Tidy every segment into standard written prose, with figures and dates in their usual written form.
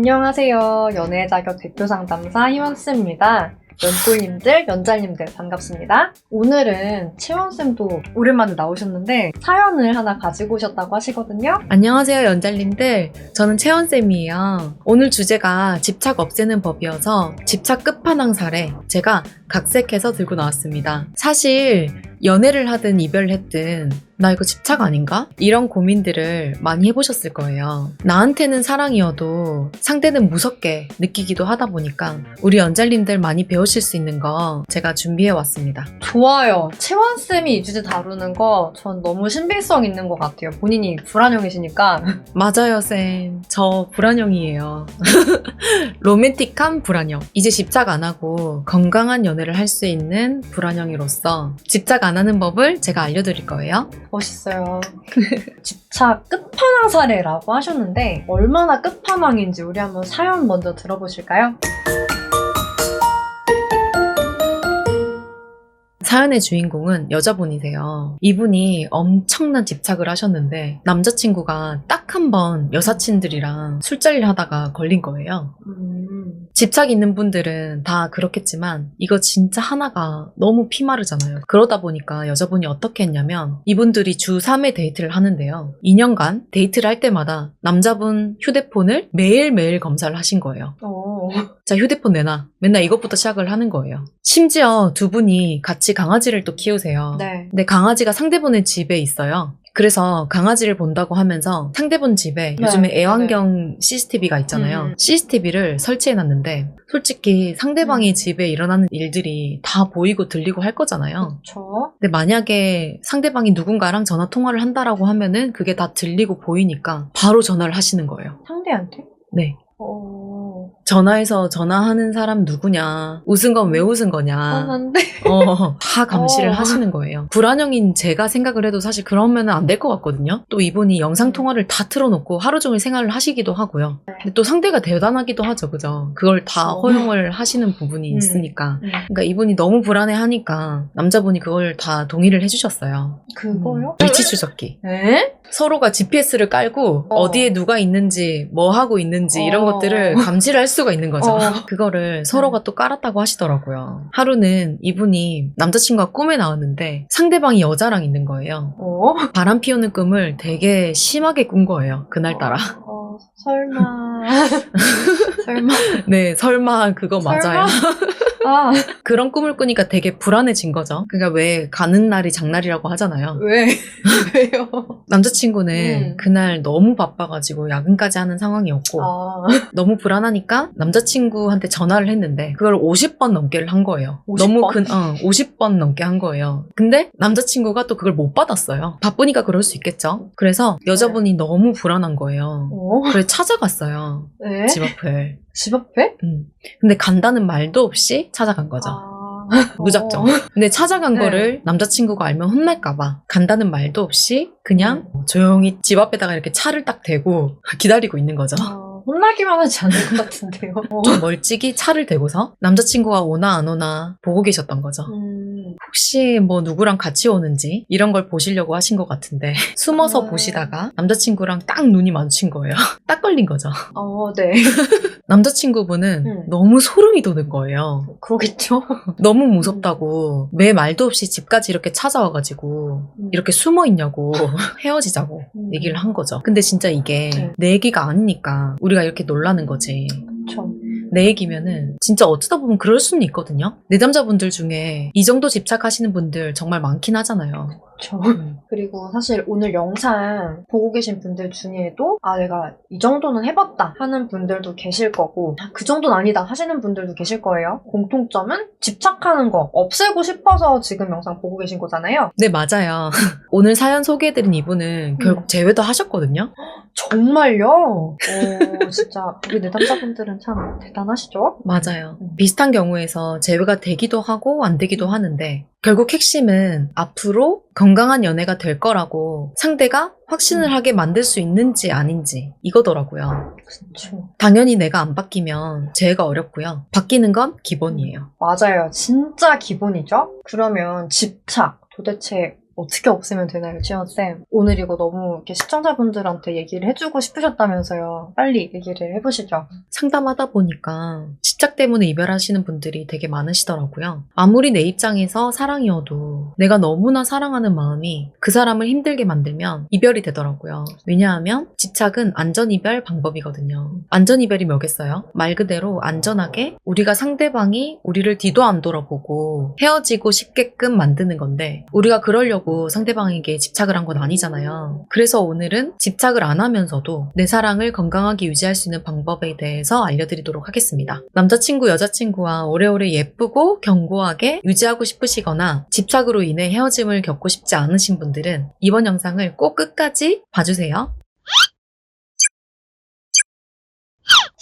안녕하세요. 연애 자격 대표 상담사 희원쌤입니다. 연꿀님들, 연잘님들 반갑습니다. 오늘은 채원쌤도 오랜만에 나오셨는데 사연을 하나 가지고 오셨다고 하시거든요. 안녕하세요, 연잘님들. 저는 채원쌤이에요. 오늘 주제가 집착 없애는 법이어서 집착 끝판왕 사례 제가 각색해서 들고 나왔습니다. 사실 연애를 하든 이별을 했든 나 이거 집착 아닌가? 이런 고민들을 많이 해보셨을 거예요. 나한테는 사랑이어도 상대는 무섭게 느끼기도 하다 보니까 우리 연잘님들 많이 배우실 수 있는 거 제가 준비해왔습니다. 좋아요. 채원쌤이 이 주제 다루는 거 전 너무 신빙성 있는 것 같아요. 본인이 불안형이시니까. 맞아요, 쌤. 저 불안형이에요. 로맨틱한 불안형. 이제 집착 안 하고 건강한 연애를 할 수 있는 불안형이로서 집착 안 하는 법을 제가 알려드릴 거예요. 멋있어요. 집착 끝판왕 사례라고 하셨는데 얼마나 끝판왕인지 우리 한번 사연 먼저 들어보실까요? 사연의 주인공은 여자분이세요. 이분이 엄청난 집착을 하셨는데 남자친구가 딱 한 번 여사친들이랑 술자리를 하다가 걸린 거예요. 집착 있는 분들은 다 그렇겠지만 이거 진짜 하나가 너무 피마르잖아요. 그러다 보니까 여자분이 어떻게 했냐면 이분들이 주 3회 데이트를 하는데요. 2년간 데이트를 할 때마다 남자분 휴대폰을 매일매일 검사를 하신 거예요. 자, 휴대폰 내놔. 맨날 이것부터 시작을 하는 거예요. 심지어 두 분이 같이 강아지를 또 키우세요. 네. 근데 강아지가 상대분의 집에 있어요. 그래서 강아지를 본다고 하면서 상대분 집에 요즘에 애완경 CCTV가 있잖아요. CCTV를 설치해놨는데 솔직히 상대방의 집에 일어나는 일들이 다 보이고 들리고 할 거잖아요. 그렇죠. 근데 만약에 상대방이 누군가랑 전화 통화를 한다라고 하면은 그게 다 들리고 보이니까 바로 전화를 하시는 거예요. 상대한테? 네. 전화해서 전화하는 사람 누구냐, 웃은 건 왜 웃은 거냐, 뻔한데? 다 감시를 하시는 거예요. 불안형인 제가 생각을 해도 사실 그러면 안 될 것 같거든요. 또 이분이 영상통화를 다 틀어놓고 하루 종일 생활을 하시기도 하고요. 근데 또 상대가 대단하기도 하죠, 그죠? 그걸 다 허용을 하시는 부분이 있으니까. 그러니까 이분이 너무 불안해하니까 남자분이 그걸 다 동의를 해주셨어요. 그거요? 위치 추적기. 에? 서로가 GPS를 깔고 어디에 누가 있는지 뭐 하고 있는지 이런 것들을 감시를 할 수가 있는 거죠. 그거를 서로가 또 깔았다고 하시더라고요. 하루는 이분이 남자친구가 꿈에 나왔는데 상대방이 여자랑 있는 거예요. 바람 피우는 꿈을 되게 심하게 꾼 거예요. 그날따라. 설마. 설마. 네, 설마 그거 맞아요. 아, 그런 꿈을 꾸니까 되게 불안해진 거죠. 그러니까 왜 가는 날이 장날이라고 하잖아요. 왜? 왜요? 남자친구는 그날 너무 바빠가지고 야근까지 하는 상황이었고 너무 불안하니까 남자친구한테 전화를 했는데 그걸 50번 넘게를 한 거예요. 50번? 50번 넘게 한 거예요. 근데 남자친구가 또 그걸 못 받았어요. 바쁘니까 그럴 수 있겠죠. 그래서 여자분이 너무 불안한 거예요. 그래서 찾아갔어요. 네? 집 앞을. 집 앞에? 근데 간다는 말도 없이 찾아간 거죠. 무작정. 근데 찾아간 거를 남자친구가 알면 혼날까봐 간다는 말도 없이 그냥 조용히 집 앞에다가 이렇게 차를 딱 대고 기다리고 있는 거죠. 혼나기만 하지 않을 것 같은데요. 좀 멀찍이 차를 대고서 남자친구가 오나 안 오나 보고 계셨던 거죠. 혹시 뭐 누구랑 같이 오는지 이런 걸 보시려고 하신 것 같은데 숨어서 보시다가 남자친구랑 딱 눈이 마주친 거예요. 딱 걸린 거죠. 네. 남자친구분은 너무 소름이 돋는 거예요. 그러겠죠. 너무 무섭다고 매 말도 없이 집까지 이렇게 찾아와가지고 이렇게 숨어 있냐고 헤어지자고 얘기를 한 거죠. 근데 진짜 이게 내 얘기가 아니니까 우리가 이렇게 놀라는 거지. 그쵸. 내 얘기면은 진짜 어쩌다 보면 그럴 수는 있거든요. 내담자분들 중에 이 정도 집착하시는 분들 정말 많긴 하잖아요. 그쵸. 그리고 사실 오늘 영상 보고 계신 분들 중에도 내가 이 정도는 해봤다 하는 분들도 계실 거고 그 정도는 아니다 하시는 분들도 계실 거예요. 공통점은 집착하는 거 없애고 싶어서 지금 영상 보고 계신 거잖아요. 네, 맞아요. 오늘 사연 소개해드린 이분은 결국 제외도 하셨거든요. 정말요? 진짜 우리 내담자분들은 참 대단하시죠? 맞아요. 비슷한 경우에서 제외가 되기도 하고 안 되기도 하는데 결국 핵심은 앞으로 건강한 연애가 될 거라고 상대가 확신을 하게 만들 수 있는지 아닌지 이거더라고요. 그렇죠. 당연히 내가 안 바뀌면 제외가 어렵고요. 바뀌는 건 기본이에요. 맞아요. 진짜 기본이죠? 그러면 집착 도대체 어떻게 없애면 되나요, 지연쌤? 오늘 이거 너무 이렇게 시청자분들한테 얘기를 해주고 싶으셨다면서요. 빨리 얘기를 해보시죠. 상담하다 보니까 집착 때문에 이별하시는 분들이 되게 많으시더라고요. 아무리 내 입장에서 사랑이어도 내가 너무나 사랑하는 마음이 그 사람을 힘들게 만들면 이별이 되더라고요. 왜냐하면 집착은 안전이별 방법이거든요. 안전이별이 뭐겠어요? 말 그대로 안전하게 우리가 상대방이 우리를 뒤도 안 돌아보고 헤어지고 싶게끔 만드는 건데 우리가 그러려고 상대방에게 집착을 한 건 아니잖아요. 그래서 오늘은 집착을 안 하면서도 내 사랑을 건강하게 유지할 수 있는 방법에 대해서 알려드리도록 하겠습니다. 남자친구, 여자친구와 오래오래 예쁘고 견고하게 유지하고 싶으시거나 집착으로 인해 헤어짐을 겪고 싶지 않으신 분들은 이번 영상을 꼭 끝까지 봐주세요.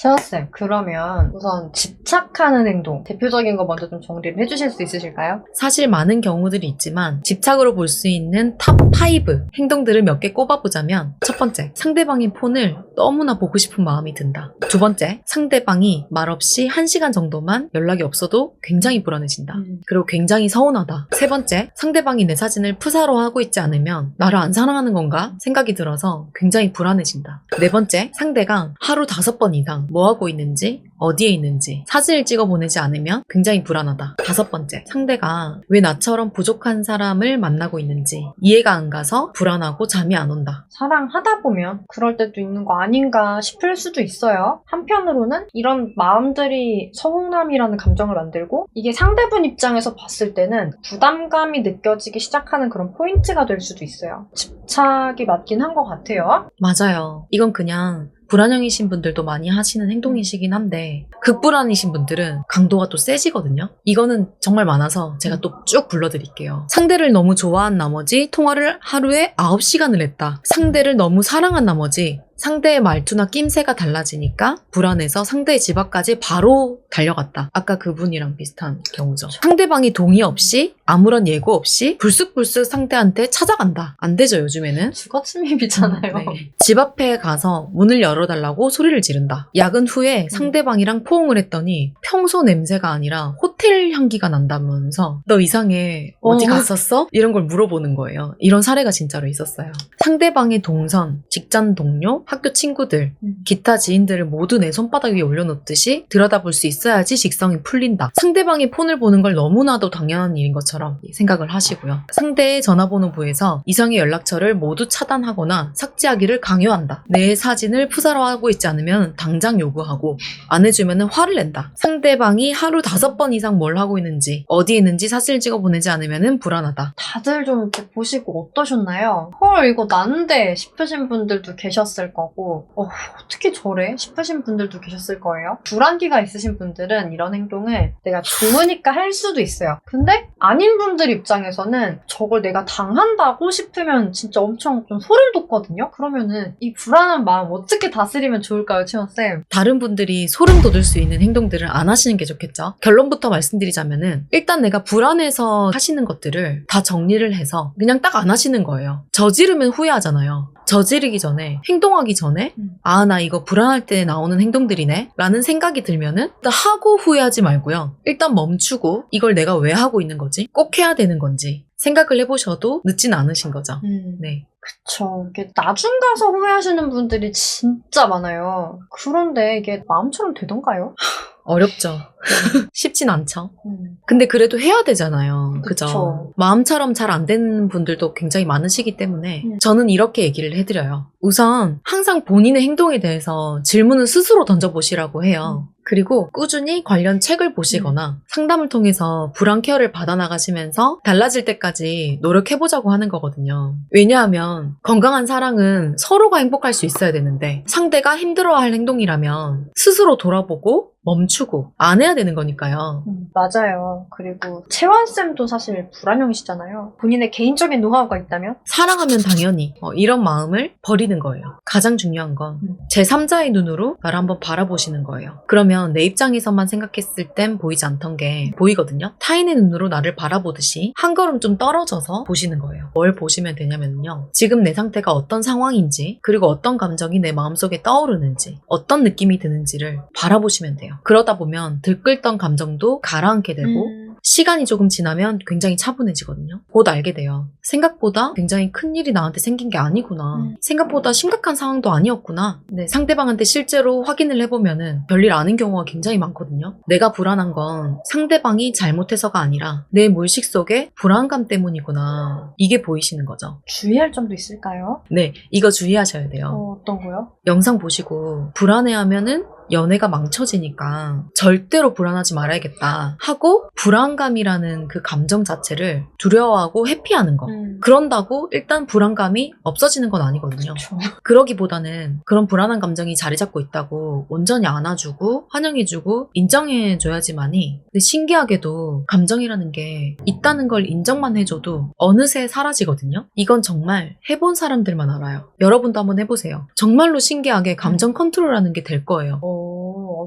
지연쌤, 그러면 우선 집착하는 행동, 대표적인 거 먼저 좀 정리를 해주실 수 있으실까요? 사실 많은 경우들이 있지만 집착으로 볼 수 있는 탑5 행동들을 몇 개 꼽아보자면 첫 번째, 상대방의 폰을 너무나 보고 싶은 마음이 든다. 두 번째, 상대방이 말없이 1시간 정도만 연락이 없어도 굉장히 불안해진다. 그리고 굉장히 서운하다. 세 번째, 상대방이 내 사진을 프사로 하고 있지 않으면 나를 안 사랑하는 건가 생각이 들어서 굉장히 불안해진다. 네 번째, 상대가 하루 5번 이상 뭐 하고 있는지, 어디에 있는지 사진을 찍어 보내지 않으면 굉장히 불안하다. 다섯 번째, 상대가 왜 나처럼 부족한 사람을 만나고 있는지 이해가 안 가서 불안하고 잠이 안 온다. 사랑하다 보면 그럴 때도 있는 거 아닌가 싶을 수도 있어요. 한편으로는 이런 마음들이 서운함이라는 감정을 만들고 이게 상대분 입장에서 봤을 때는 부담감이 느껴지기 시작하는 그런 포인트가 될 수도 있어요. 집착이 맞긴 한 것 같아요. 맞아요. 이건 그냥 불안형이신 분들도 많이 하시는 행동이시긴 한데 극불안이신 분들은 강도가 또 세지거든요. 이거는 정말 많아서 제가 또 쭉 불러드릴게요. 상대를 너무 좋아한 나머지 통화를 하루에 9시간을 했다. 상대를 너무 사랑한 나머지 상대의 말투나 낌새가 달라지니까 불안해서 상대의 집 앞까지 바로 달려갔다. 아까 그분이랑 비슷한 경우죠. 상대방이 동의 없이 아무런 예고 없이 불쑥불쑥 상대한테 찾아간다. 안 되죠, 요즘에는. 주거침입이잖아요. 네. 집 앞에 가서 문을 열어달라고 소리를 지른다. 야근 후에 상대방이랑 포옹을 했더니 평소 냄새가 아니라 호텔 향기가 난다면서 너 이상해. 어디 갔었어? 이런 걸 물어보는 거예요. 이런 사례가 진짜로 있었어요. 상대방의 동선, 직장 동료, 학교 친구들, 기타 지인들을 모두 내 손바닥 위에 올려놓듯이 들여다볼 수 있어야지 직성이 풀린다. 상대방이 폰을 보는 걸 너무나도 당연한 일인 것처럼 생각을 하시고요. 상대의 전화번호부에서 이성의 연락처를 모두 차단하거나 삭제하기를 강요한다. 내 사진을 프사로하고 있지 않으면 당장 요구하고 안 해주면 화를 낸다. 상대방이 하루 5번 이상 뭘 하고 있는지 어디에 있는지 사진을 찍어 보내지 않으면 불안하다. 다들 좀 이렇게 보시고 어떠셨나요? 헐, 이거 난데 싶으신 분들도 계셨을 거고 어떻게 저래? 싶으신 분들도 계셨을 거예요. 불안기가 있으신 분들은 이런 행동을 내가 좋으니까 할 수도 있어요. 근데 아닌 분들 입장에서는 저걸 내가 당한다고 싶으면 진짜 엄청 좀 소름 돋거든요? 그러면은 이 불안한 마음 어떻게 다스리면 좋을까요, 치원쌤? 다른 분들이 소름 돋을 수 있는 행동들을 안 하시는 게 좋겠죠. 결론부터 말씀드리자면은 일단 내가 불안해서 하시는 것들을 다 정리를 해서 그냥 딱 안 하시는 거예요. 저지르면 후회하잖아요. 저지르기 전에, 행동하기 전에 아, 나 이거 불안할 때 나오는 행동들이네 라는 생각이 들면은 일단 하고 후회하지 말고요. 일단 멈추고 이걸 내가 왜 하고 있는 거지? 꼭 해야 되는 건지 생각을 해보셔도 늦진 않으신 거죠. 네. 그쵸. 이게 나중 가서 후회하시는 분들이 진짜 많아요. 그런데 이게 마음처럼 되던가요? 어렵죠. 쉽진 않죠. 근데 그래도 해야 되잖아요. 그죠? 그쵸. 마음처럼 잘 안 되는 분들도 굉장히 많으시기 때문에 저는 이렇게 얘기를 해드려요. 우선 항상 본인의 행동에 대해서 질문을 스스로 던져보시라고 해요. 그리고 꾸준히 관련 책을 보시거나 상담을 통해서 불안 케어를 받아나가시면서 달라질 때까지 노력해보자고 하는 거거든요. 왜냐하면 건강한 사랑은 서로가 행복할 수 있어야 되는데 상대가 힘들어할 행동이라면 스스로 돌아보고 멈추고 안 해야 되는 거니까요. 맞아요. 그리고 채원쌤도 사실 불안형이시잖아요. 본인의 개인적인 노하우가 있다면? 사랑하면 당연히 이런 마음을 버리는 거예요. 가장 중요한 건 제3자의 눈으로 나를 한번 바라보시는 거예요. 그러면 내 입장에서만 생각했을 땐 보이지 않던 게 보이거든요. 타인의 눈으로 나를 바라보듯이 한 걸음 좀 떨어져서 보시는 거예요. 뭘 보시면 되냐면요. 지금 내 상태가 어떤 상황인지 그리고 어떤 감정이 내 마음속에 떠오르는지 어떤 느낌이 드는지를 바라보시면 돼요. 그러다 보면 들끓던 감정도 가라앉게 되고 시간이 조금 지나면 굉장히 차분해지거든요. 곧 알게 돼요. 생각보다 굉장히 큰 일이 나한테 생긴 게 아니구나. 생각보다 심각한 상황도 아니었구나. 네, 상대방한테 실제로 확인을 해보면은 별일 아닌 경우가 굉장히 많거든요. 내가 불안한 건 상대방이 잘못해서가 아니라 내 무의식 속에 불안감 때문이구나. 이게 보이시는 거죠. 주의할 점도 있을까요? 네, 이거 주의하셔야 돼요. 어떤 거요? 영상 보시고 불안해하면은 연애가 망쳐지니까 절대로 불안하지 말아야겠다 하고 불안감이라는 그 감정 자체를 두려워하고 회피하는 거. 그런다고 일단 불안감이 없어지는 건 아니거든요. 그쵸. 그러기보다는 그런 불안한 감정이 자리 잡고 있다고 온전히 안아주고 환영해주고 인정해줘야지만이. 근데 신기하게도 감정이라는 게 있다는 걸 인정만 해줘도 어느새 사라지거든요. 이건 정말 해본 사람들만 알아요. 여러분도 한번 해보세요. 정말로 신기하게 감정 컨트롤하는 게 될 거예요.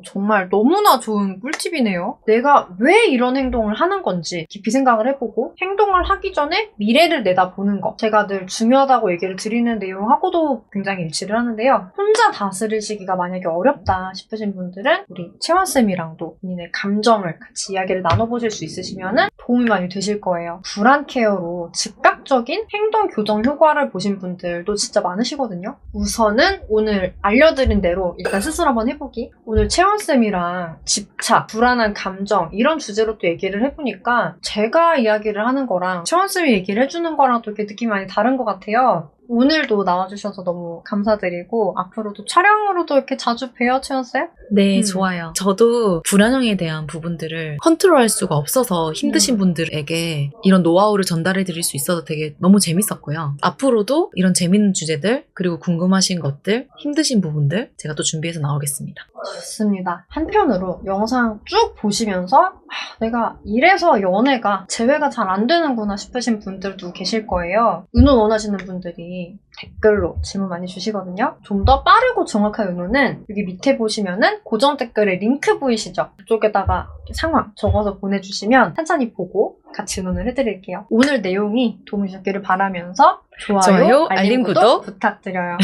정말 너무나 좋은 꿀팁이네요. 내가 왜 이런 행동을 하는 건지 깊이 생각을 해보고 행동을 하기 전에 미래를 내다보는 것. 제가 늘 중요하다고 얘기를 드리는 내용하고도 굉장히 일치를 하는데요. 혼자 다스리시기가 만약에 어렵다 싶으신 분들은 우리 채원쌤이랑도 본인의 감정을 같이 이야기를 나눠보실 수 있으시면 도움이 많이 되실 거예요. 불안 케어로 즉각적인 행동 교정 효과를 보신 분들도 진짜 많으시거든요. 우선은 오늘 알려드린 대로 일단 스스로 한번 해보기. 오늘 채원쌤이랑 집착, 불안한 감정 이런 주제로 또 얘기를 해보니까 제가 이야기를 하는 거랑 채원쌤이 얘기를 해주는 거랑 또 이렇게 느낌이 많이 다른 것 같아요. 오늘도 나와주셔서 너무 감사드리고 앞으로도 촬영으로도 이렇게 자주 봬요, 채원쌤? 네, 좋아요. 저도 불안형에 대한 부분들을 컨트롤할 수가 없어서 힘드신 분들에게 이런 노하우를 전달해 드릴 수 있어서 되게 너무 재밌었고요. 앞으로도 이런 재밌는 주제들 그리고 궁금하신 것들, 힘드신 부분들 제가 또 준비해서 나오겠습니다. 좋습니다. 한편으로 영상 쭉 보시면서 내가 이래서 연애가 재회가 잘 안 되는구나 싶으신 분들도 계실 거예요. 의논 원하시는 분들이 댓글로 질문 많이 주시거든요. 좀 더 빠르고 정확한 의논은 여기 밑에 보시면은 고정 댓글에 링크 보이시죠? 그쪽에다가 상황 적어서 보내주시면 천천히 보고 같이 의논을 해드릴게요. 오늘 내용이 도움이 되셨기를 바라면서 좋아요, 알림 구독 부탁드려요.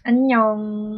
안녕.